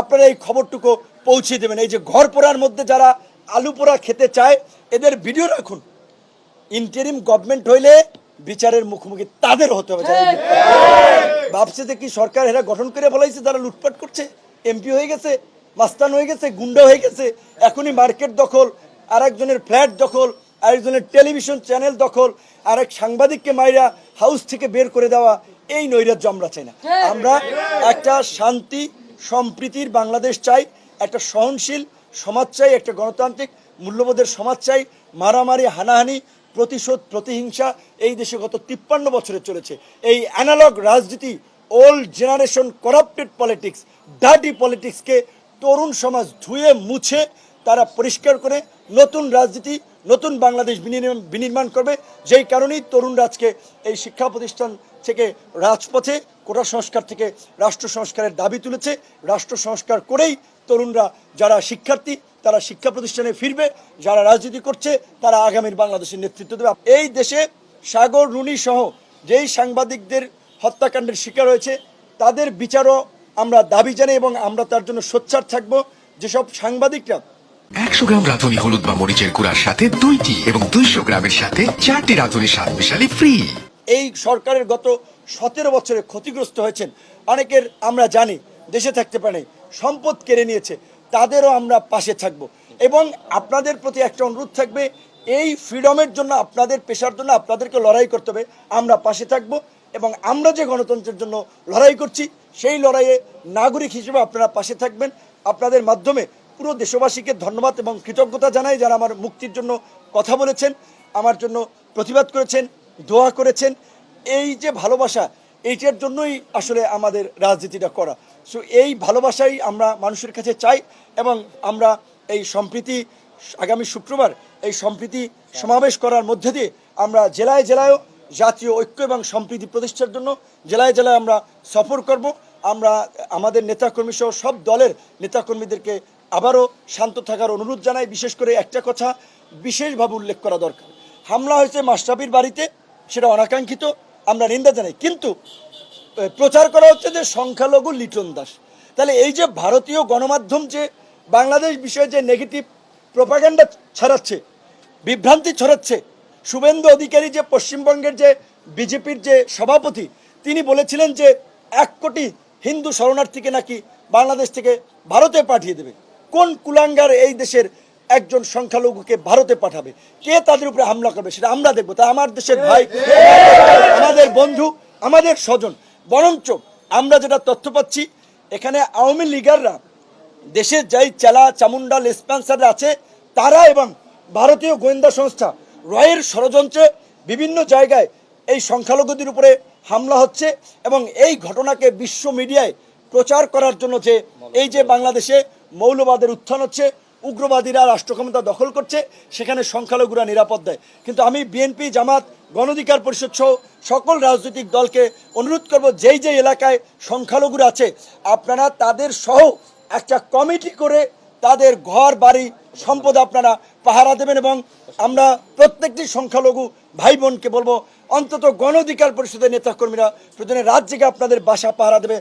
আপনারা এই খবরটুকু পৌঁছে দেবেন। এই যে ঘর পোড়ার মধ্যে যারা আলু পোড়া খেতে চায় এদের ভিডিও রাখুন। ইন্টারিম গভর্নমেন্ট হইলে বিচারের মুখোমুখি তাদের হতে হবে। ভাবছে যে কি সরকার এরা গঠন করে বলাইছে যারা লুটপাট করছে, এমপি হয়ে গেছে, মাস্তান হয়ে গেছে, গুন্ডা হয়ে গেছে, এখনই মার্কেট দখল, আরেকজনের ফ্ল্যাট দখল, আরেকজনের টেলিভিশন চ্যানেল দখল, আরেক সাংবাদিককে মাইরা হাউস থেকে বের করে দেওয়া, এই নৈরাজ্য আমরা চাই না। আমরা একটা শান্তি সম্প্রীতির বাংলাদেশ চাই, একটা সহনশীল সমাজ চাই, একটা গণতান্ত্রিক মূল্যবোধের সমাজ চাই। মারামারি, হানাহানি, প্রতিশোধ, প্রতিহিংসা এই দেশে গত 53 বছরে চলেছে। এই অ্যানালগ রাজনীতি, old generation corrupted politics, dirty পলিটিক্সকে তরুণ সমাজ ধুয়ে মুছে তারা পরিষ্কার করে নতুন রাজনীতি, নতুন বাংলাদেশ বিনির্মাণ করবে। যেই কারণেই তরুণরা আজকে এই শিক্ষা প্রতিষ্ঠান থেকে রাজপথে, কোটা সংস্কার থেকে রাষ্ট্র সংস্কারের দাবি তুলেছে। রাষ্ট্র সংস্কার করেই তরুণরা যারা শিক্ষার্থী তারা শিক্ষা প্রতিষ্ঠানে ফিরবে, যারা রাজনীতি করছে তারা আগামীর বাংলাদেশের নেতৃত্ব দেবে। এই দেশে সাগর রুনি সহ যেই সাংবাদিকদের হত্যাকাণ্ডের শিকার হয়েছে তাদের বিচারও আমরা দাবি জানাই এবং আমরা তার জন্য সোচ্চার থাকব। যেসব সাংবাদিকরা 100 গ্রাম রাঁধুনি হলুদ বা মরিচের গুঁড়ার সাথে 2টি এবং 200 গ্রামের সাথে 4টি রাঁধুনি স্বাদ মিশালি ফ্রি। এই সরকারের গত 17 বছরে ক্ষতিগ্রস্ত হয়েছেন অনেকের আমরা জানি, দেশে থাকতে পারে, সম্পদ কেড়ে নিয়েছে, তাদেরও আমরা পাশে থাকব। এবং আপনাদের প্রতি একটা অনুরোধ থাকবে, এই ফ্রিডমের জন্য, আপনাদের পেশার জন্য আপনাদেরকে লড়াই করতে হবে, আমরা পাশে থাকব। এবং আমরা যে গণতন্ত্রের জন্য লড়াই করছি সেই লড়াইয়ে নাগরিক হিসেবে আপনারা পাশে থাকবেন। আপনাদের মাধ্যমে পুরো দেশবাসীকে ধন্যবাদ এবং কৃতজ্ঞতা জানাই যারা আমার মুক্তির জন্য কথা বলেছেন, আমার জন্য প্রতিবাদ করেছেন, দোয়া করেছেন। এই যে ভালোবাসা, এইটার জন্যই আসলে আমাদের রাজনীতিটা করা। সো এই ভালোবাসাই আমরা মানুষের কাছে চাই এবং আমরা এই সম্প্রীতি, আগামী শুক্রবার এই সম্প্রীতি সমাবেশ করার মধ্যে দিয়ে আমরা জেলায় জেলায়ও জাতীয় ঐক্য এবং সম্প্রীতি প্রতিষ্ঠার জন্য জেলায় জেলায় আমরা সফর করব। আমরা আমাদের নেতাকর্মী সহ সব দলের নেতাকর্মীদেরকে আবারও শান্ত থাকার অনুরোধ জানাই। বিশেষ করে একটা কথা বিশেষভাবে উল্লেখ করা দরকার, হামলা হয়েছে মাশরাফির বাড়িতে, সেটা অনাকাঙ্ক্ষিত, আমরা নিন্দা জানাই। কিন্তু প্রচার করা হচ্ছে যে সংখ্যালঘু লিটন দাস। তাহলে এই যে ভারতীয় গণমাধ্যম যে বাংলাদেশ বিষয়ে যে নেগেটিভ প্রোপাগান্ডা ছড়াচ্ছে, বিভ্রান্তি ছড়াচ্ছে, শুভেন্দু অধিকারী যে পশ্চিমবঙ্গের যে বিজেপির যে সভাপতি, তিনি বলেছিলেন যে 1 কোটি হিন্দু শরণার্থীকে নাকি বাংলাদেশ থেকে ভারতে পাঠিয়ে দেবে। কোন কুলাঙ্গার এই দেশের একজন সংখ্যালঘুকে ভারতে পাঠাবে? কে তাদের উপরে হামলা করবে সেটা আমরা দেখবো। তা আমার দেশের ভাই, আমাদের বন্ধু, আমাদের স্বজন। বরঞ্চ আমরা যেটা তথ্য পাচ্ছি, এখানে আওয়ামী লীগাররা, দেশের যাই চেলা চামুন্ডা লেসপেন্সাররা আছে তারা এবং ভারতীয় গোয়েন্দা সংস্থা রয়ের ষড়যন্ত্রে বিভিন্ন জায়গায় এই সংখ্যালঘুদের উপরে হামলা হচ্ছে এবং এই ঘটনাকে বিশ্ব মিডিয়ায় প্রচার করার জন্য যে এই যে বাংলাদেশে মৌলবাদের উত্থান হচ্ছে, উগ্রবাদীরা রাষ্ট্র ক্ষমতা দখল করছে, সেখানে সংখ্যালঘুরা নিরাপদ দেয়। কিন্তু আমি বিএনপি, জামাত, গণ অধিকার পরিষদ সহ সকল রাজনৈতিক দলকে অনুরোধ করব, যেই যে এলাকায় সংখ্যালঘুরা আছে আপনারা তাদের সহ একটা কমিটি করে তাদের ঘর বাড়ি সম্পদ আপনারা পাহারা দেবেন। এবং আমরা প্রত্যেকটি সংখ্যালঘু ভাই বোনকে বলবো, অন্তত গণ অধিকার পরিষদের নেতাকর্মীরা প্রয়োজনে রাত জেগে আপনাদের বাসা পাহারা দেবে।